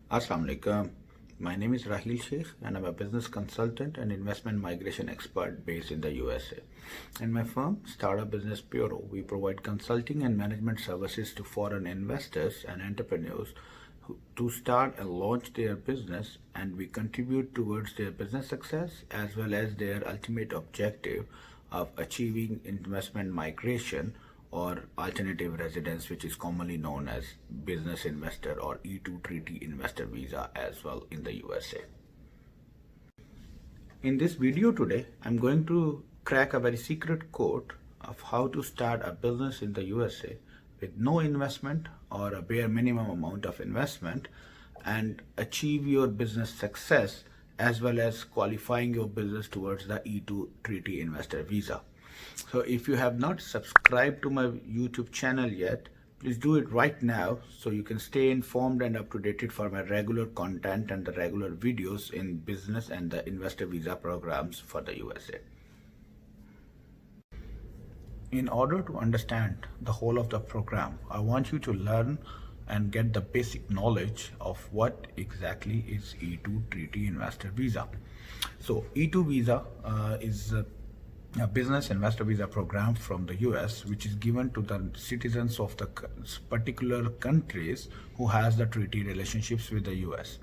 Assalamu alaikum. My name is Rahil Sheikh and I'm a business consultant and investment migration expert based in the USA. In my firm, Startup Business Bureau, we provide consulting and management services to foreign investors and entrepreneurs to start and launch their business, and we contribute towards their business success as well as their ultimate objective of achieving investment migration or alternative residence, which is commonly known as business investor or E2 treaty investor visa as well in the USA. In this video today, I'm going to crack a very secret code of how to start a business in the USA with no investment or a bare minimum amount of investment and achieve your business success as well as qualifying your business towards the E2 treaty investor visa. So if you have not subscribed to my YouTube channel yet, please do it right now so you can stay informed and up to date for my regular content and the regular videos in business and the investor visa programs for the USA. In order to understand the whole of the program, I want you to learn and get the basic knowledge of what exactly is E2 treaty investor visa. So E2 visa is a business investor visa program from the US, which is given to the citizens of the particular countries who has the treaty relationships with the US.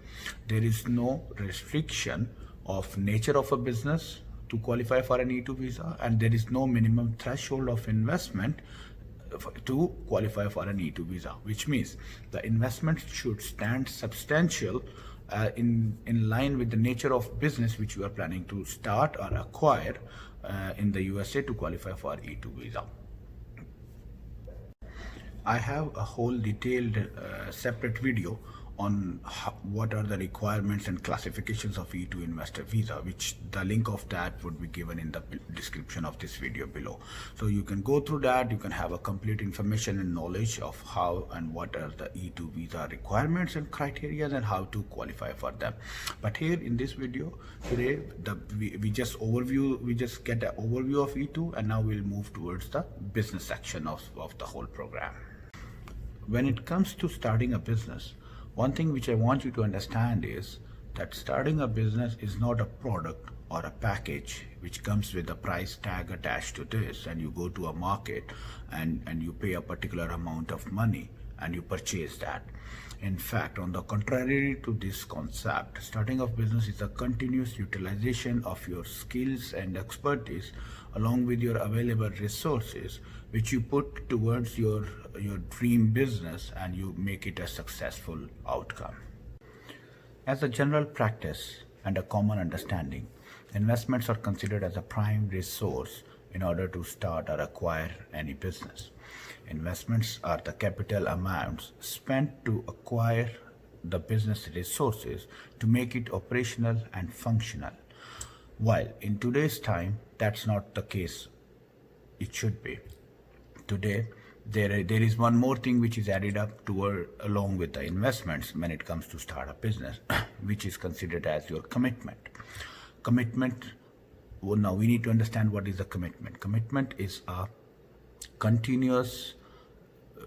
There is no restriction of nature of a business to qualify for an E2 visa, and there is no minimum threshold of investment to qualify for an E2 visa, which means the investment should stand substantial in line with the nature of business which you are planning to start or acquire in the USA to qualify for E2 visa. I have a whole detailed separate video on what are the requirements and classifications of E2 investor visa, which the link of that would be given in the description of this video below. So you can go through that, you can have a complete information and knowledge of how and what are the E2 visa requirements and criteria and how to qualify for them. But here in this video today, we just get an overview of E2, and now we'll move towards the business section of the whole program. When it comes to starting a business, one thing which I want you to understand is that starting a business is not a product or a package which comes with a price tag attached to this, and you go to a market and you pay a particular amount of money and you purchase that. In fact, on the contrary to this concept, starting a business is a continuous utilization of your skills and expertise along with your available resources, which you put towards your dream business and you make it a successful outcome. As a general practice and a common understanding, investments are considered as a prime resource in order to start or acquire any business. Investments are the capital amounts spent to acquire the business resources to make it operational and functional. While in today's time, that's not the case. It should be. Today, there is one more thing which is added up along with the investments when it comes to start a business, which is considered as your commitment. Well, now we need to understand what is a commitment. Commitment is a continuous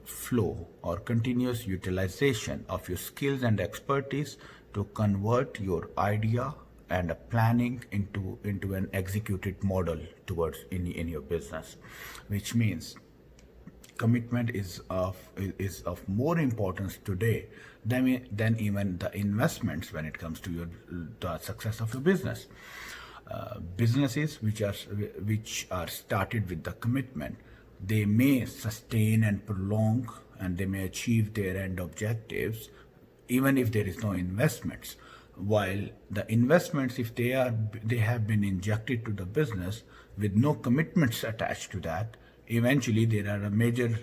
flow or continuous utilization of your skills and expertise to convert your idea and a planning into an executed model towards in your business, which means commitment is of more importance today than even the investments when it comes to the success of your business. Businesses which are started with the commitment, they may sustain and prolong, and they may achieve their end objectives even if there is no investments. While the investments, if they have been injected to the business with no commitments attached to that, eventually there are major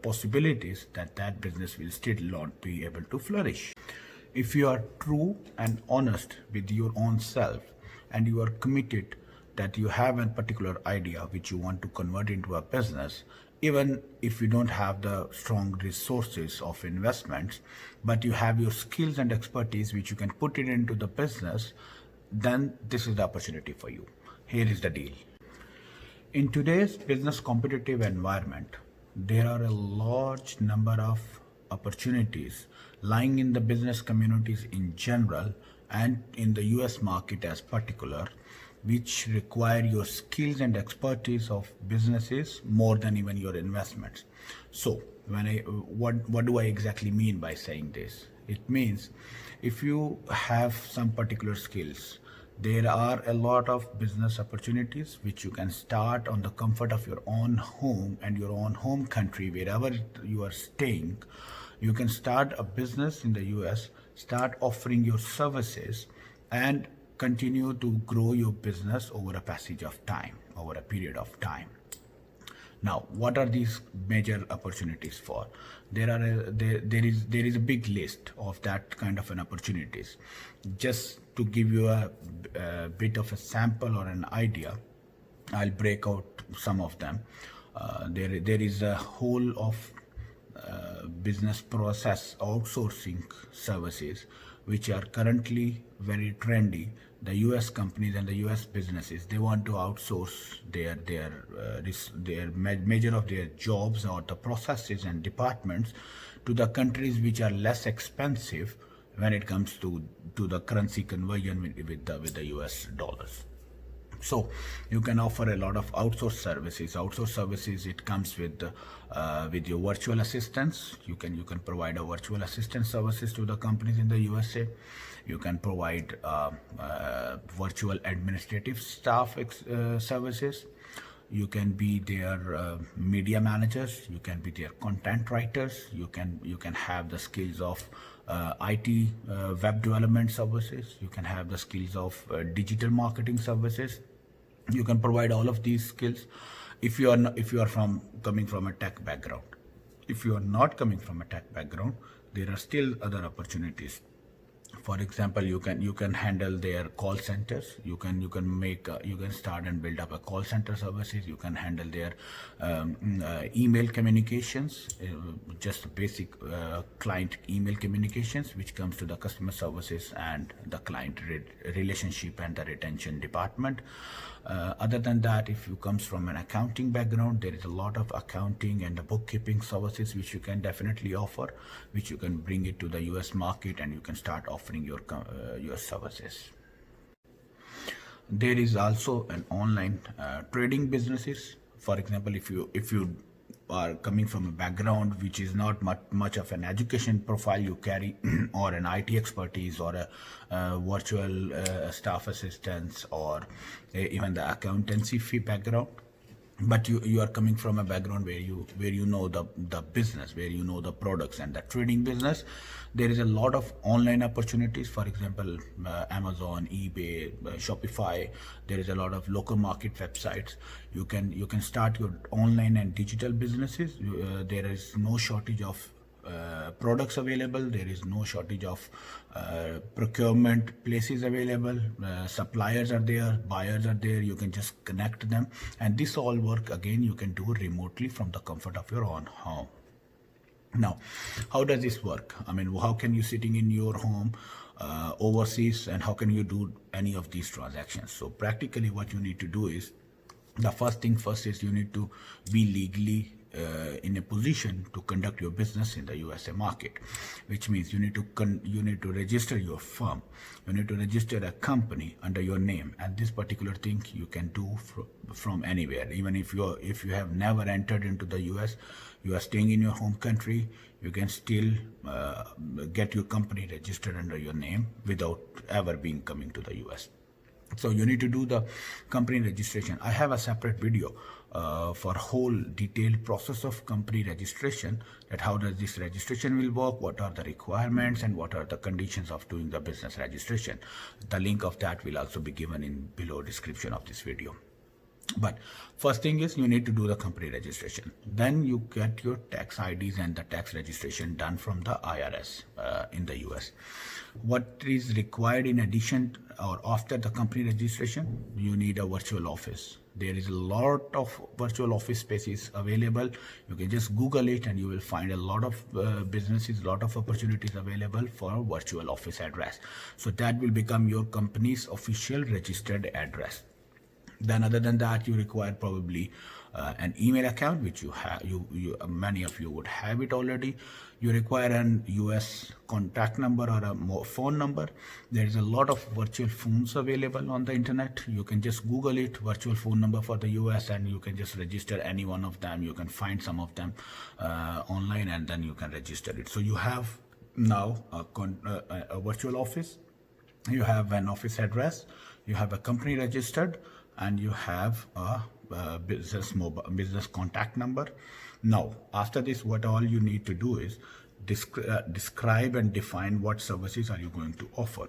possibilities that business will still not be able to flourish. If you are true and honest with your own self and you are committed that you have a particular idea which you want to convert into a business, even if you don't have the strong resources of investments, but you have your skills and expertise which you can put it into the business, then this is the opportunity for you. Here is the deal. In today's business competitive environment, there are a large number of opportunities lying in the business communities in general and in the US market as particular, which require your skills and expertise of businesses more than even your investments. So what do I exactly mean by saying this? It means if you have some particular skills, there are a lot of business opportunities which you can start on the comfort of your own home and your own home country, wherever you are staying. You can start a business in the US, start offering your services, and continue to grow your business over a passage of time, over a period of time. Now, what are these major opportunities for? There is a big list of that kind of an opportunities. Just to give you a bit of a sample or an idea, I'll break out some of them. There is a whole of business process outsourcing services which are currently very trendy. The US companies and the US businesses, they want to outsource their major of their jobs or the processes and departments to the countries which are less expensive when it comes to the currency conversion with the US dollars. So you can offer a lot of outsourced services. Outsourced services, it comes with your virtual assistants. You can provide a virtual assistant services to the companies in the USA. You can provide virtual administrative staff services. You can be their media managers. You can be their content writers. You can have the skills of IT web development services. You can have the skills of digital marketing services. You can provide all of these skills if you are coming from a tech background. If you are not coming from a tech background, there are still other opportunities. For example, you can handle their call centers. You can start and build up a call center services. You can handle their email communications, just basic client email communications, which comes to the customer services and the client relationship and the retention department. Other than that, if you comes from an accounting background, there is a lot of accounting and the bookkeeping services which you can definitely offer, which you can bring it to the US market and you can start offering your services. There is also an online trading businesses. For example, if you are coming from a background which is not much of an education profile you carry or an IT expertise or a virtual staff assistance or even the accountancy fee background, but you are coming from a background where you know the business, where you know the products and the trading business, there is a lot of online opportunities. For example, Amazon, eBay, Shopify. There is a lot of local market websites. You can start your online and digital businesses. There is no shortage of products available. There is no shortage of procurement places available. Suppliers are there, buyers are there. You can just connect them, and this all work again you can do remotely from the comfort of your own home. Now, how does this work? I mean, how can you sitting in your home overseas, and how can you do any of these transactions? So practically what you need to do is, the first thing first is you need to be legally in a position to conduct your business in the USA market, which means you need to register your firm, you need to register a company under your name, and this particular thing you can do from anywhere. Even if you have never entered into the US, you are staying in your home country, you can still get your company registered under your name without ever coming to the US. So you need to do the company registration. I have a separate video for whole detailed process of company registration, that how does this registration will work, what are the requirements, and what are the conditions of doing the business registration. The link of that will also be given in below description of this video. But first thing is you need to do the company registration. Then you get your tax IDs and the tax registration done from the IRS in the US. What is required in addition or after the company registration? You need a virtual office. There is a lot of virtual office spaces available. You can just Google it and you will find a lot of businesses, a lot of opportunities available for a virtual office address. So that will become your company's official registered address. Then other than that, you require probably an email account, which you have, many of you would have it already. You require an US contact number or a phone number. There is a lot of virtual phones available on the internet. You can just Google it, virtual phone number for the US, and you can just register any one of them. You can find some of them online, and then you can register it. So you have now a virtual office, you have an office address, you have a company registered, and you have a business contact number. Now, after this, what all you need to do is describe and define what services are you going to offer.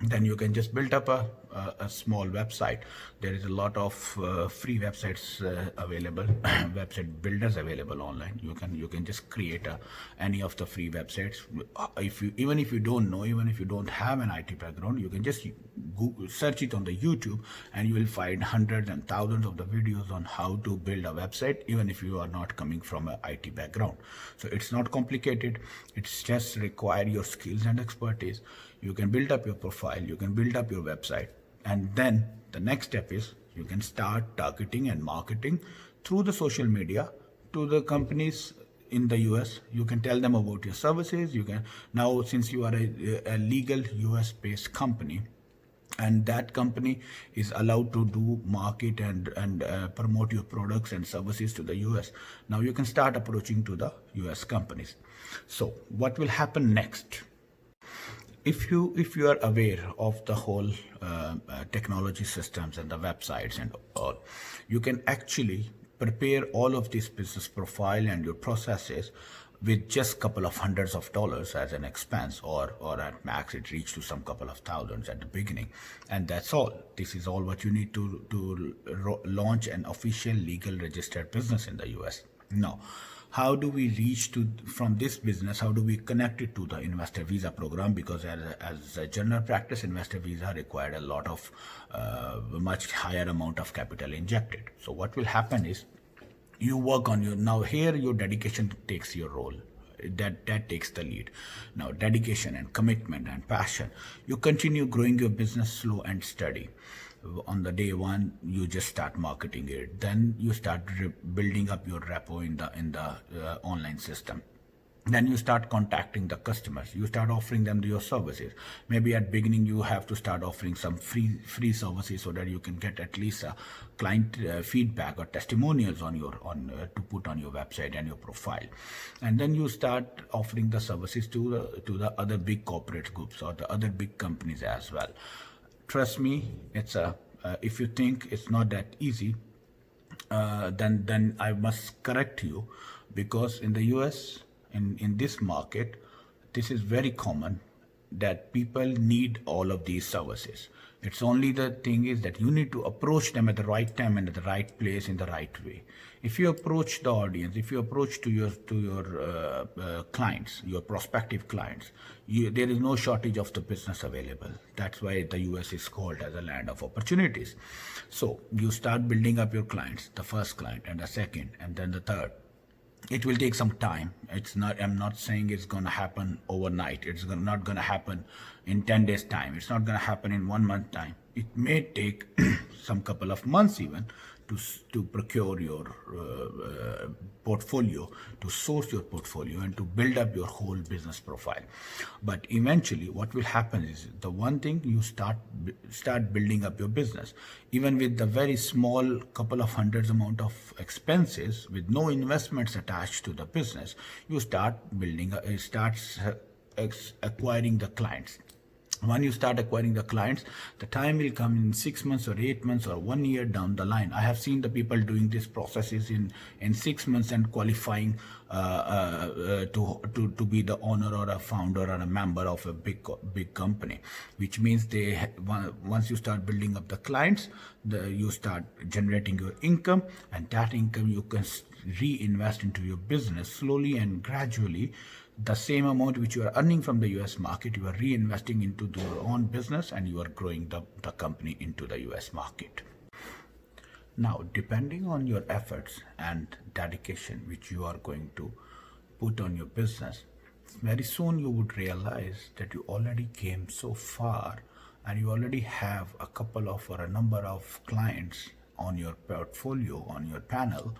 Then you can just build up a small website. There is a lot of free websites available, website builders available online. You can just create any of the free websites. Even if you don't know, even if you don't have an IT background, you can just Google, search it on the YouTube, and you will find hundreds and thousands of the videos on how to build a website, even if you are not coming from an IT background. So it's not complicated. It's just require your skills and expertise. You can build up your profile, you can build up your website, and then the next step is you can start targeting and marketing through the social media to the companies in the US. You can tell them about your services. You can now, since you are a legal US based company, and that company is allowed to do market and promote your products and services to the US. Now you can start approaching to the US companies. So what will happen next? If you are aware of the whole technology systems and the websites and all, you can actually prepare all of this business profile and your processes with just couple of hundreds of dollars as an expense, or at max it reached to some couple of thousands at the beginning, and that's all. This is all what you need to launch an official legal registered business in the US. Now, how do we reach from this business? How do we connect it to the investor visa program? Because as a general practice, investor visa required a lot of much higher amount of capital injected. So what will happen is you work on now here your dedication takes your role. That takes the lead. Now dedication and commitment and passion. You continue growing your business slow and steady. On the day one, you just start marketing it. Then you start building up your repo in the online system. Then you start contacting the customers. You start offering them your services. Maybe at beginning you have to start offering some free services so that you can get at least a client feedback or testimonials to put on your website and your profile. And then you start offering the services to the other big corporate groups or the other big companies as well. Trust me, it's if you think it's not that easy, then I must correct you, because in the US, in this market, this is very common that people need all of these services. It's only the thing is that you need to approach them at the right time and at the right place in the right way. If you approach the audience, if you approach to your clients, your prospective clients, there is no shortage of the business available. That's why the US is called as a land of opportunities. So you start building up your clients, the first client and the second and then the third. It will take some time. I'm not saying it's going to happen overnight. It's not going to happen in 10 days time. It's not going to happen in 1 month time. It may take some couple of months even to procure your portfolio, to source your portfolio, and to build up your whole business profile. But eventually what will happen is, the one thing, you start building up your business, even with the very small couple of hundreds amount of expenses, with no investments attached to the business. You start acquiring the clients. When you start acquiring the clients, the time will come in 6 months or 8 months or 1 year down the line. I have seen the people doing these processes in 6 months and qualifying to be the owner or a founder or a member of a big company, which means once you start building up the clients, you start generating your income, and that income you can reinvest into your business slowly and gradually. The same amount which you are earning from the US market, you are reinvesting into your own business, and you are growing the company into the US market. Now, depending on your efforts and dedication which you are going to put on your business, very soon you would realize that you already came so far and you already have a couple of or a number of clients on your portfolio, on your panel,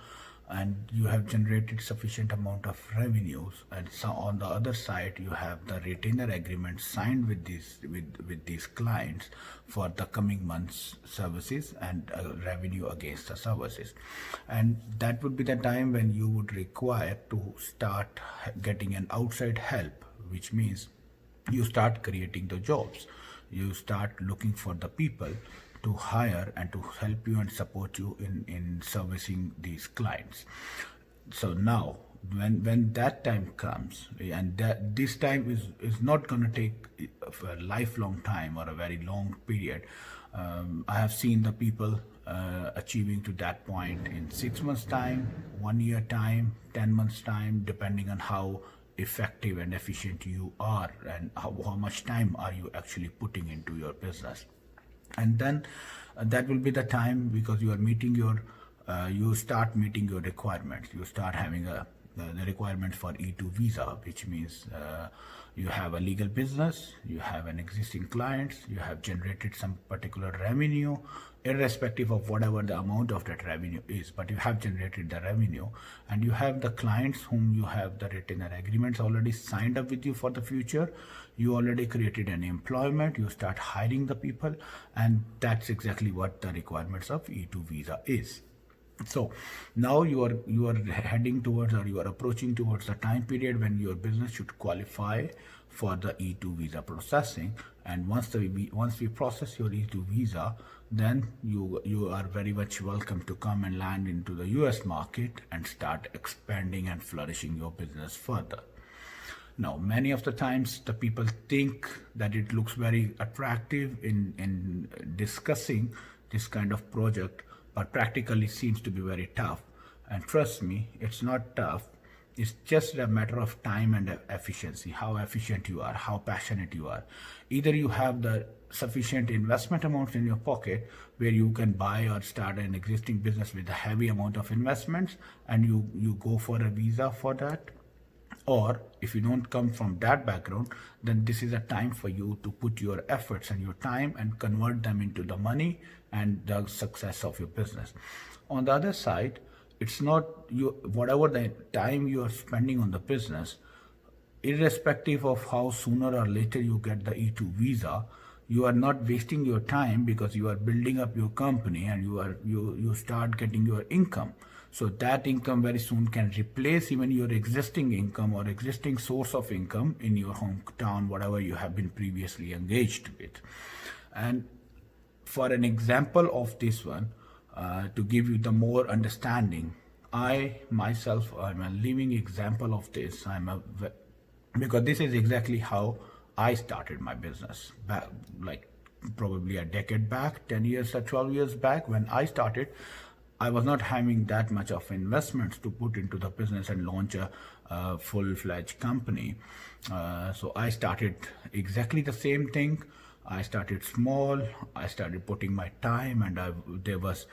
and you have generated sufficient amount of revenues, and so on the other side you have the retainer agreement signed with these clients for the coming months services and revenue against the services, and that would be the time when you would require to start getting an outside help, which means you start creating the jobs, you start looking for the people to hire and to help you and support you in servicing these clients. So now when that time comes, and this time is not going to take a lifelong time or a very long period, I have seen the people achieving to that point in 6 months time, 1 year time, 10 months time, depending on how effective and efficient you are and how much time are you actually putting into your business. And then that will be the time, because you are meeting your you start meeting your requirements, you start having the requirement for E2 visa, which means you have a legal business, you have an existing clients, you have generated some particular revenue, irrespective of whatever the amount of that revenue is, but you have generated the revenue, and you have the clients whom you have the retainer agreements already signed up with you for the future. You already created an employment, you start hiring the people, and that's exactly what the requirements of E2 visa is. So now you are heading towards, or you are approaching towards the time period when your business should qualify for the E2 visa processing. And once we process your E2 visa, then you are very much welcome to come and land into the US market and start expanding and flourishing your business further. Now, many of the times the people think that it looks very attractive in discussing this kind of project, but practically seems to be very tough. And trust me, it's not tough. It's just a matter of time and efficiency, how efficient you are, how passionate you are. Either you have the sufficient investment amounts in your pocket where you can buy or start an existing business with a heavy amount of investments, and you go for a visa for that. Or if you don't come from that background, then this is a time for you to put your efforts and your time and convert them into the money and the success of your business. On the other side, it's not you, whatever the time you are spending on the business, irrespective of how sooner or later you get the E2 visa, you are not wasting your time, because you are building up your company and you start getting your income. So that income very soon can replace even your existing income or existing source of income in your hometown, whatever you have been previously engaged with. And for an example of this one, to give you the more understanding, I myself am a living example of this. Because this is exactly how I started my business back, like probably a decade back, 10 years or 12 years back. When I started, I was not having that much of investments to put into the business and launch a full-fledged company. So I started exactly the same thing. I started small. I started putting my time, and there was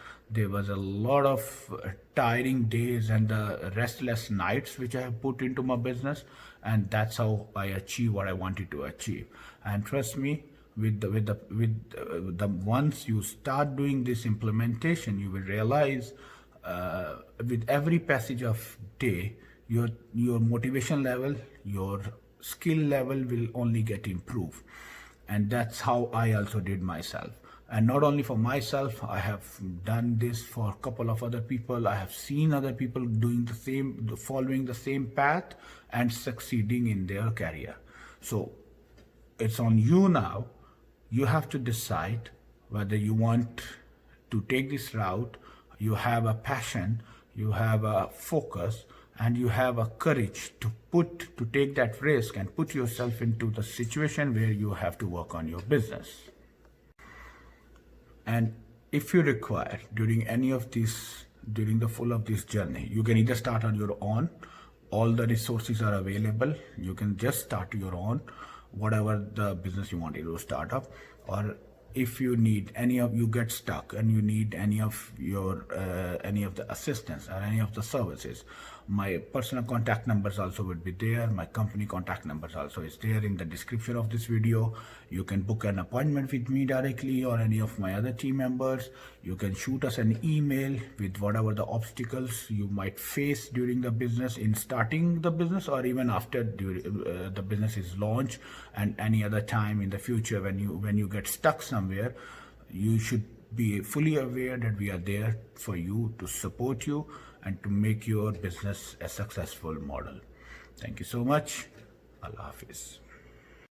a lot of tiring days and restless nights which I have put into my business, and that's how I achieved what I wanted to achieve. And trust me, with the once you start doing this implementation, you will realize with every passage of day, your motivation level, your skill level will only get improved. And that's how I also did myself. And not only for myself, I have done this for a couple of other people. I have seen other people doing the same, following the same path and succeeding in their career. So it's on you now. You have to decide whether you want to take this route. You have a passion, you have a focus, and you have a courage to take that risk and put yourself into the situation where you have to work on your business. And if you require during the full of this journey, you can either start on your own. All the resources are available. You can just start your own, whatever the business you wanted to start up. Or if you need you get stuck and you need any of the assistance or any of the services, My personal contact numbers also would be there. My company contact numbers also is there in the description of this video. You can book an appointment with me directly or any of my other team members. You can shoot us an email with whatever the obstacles you might face during the business, in starting the business, or even after the business is launched, and any other time in the future when you get stuck somewhere. You should be fully aware that we are there for you, to support you and to make your business a successful model. Thank you so much. Allah Hafiz.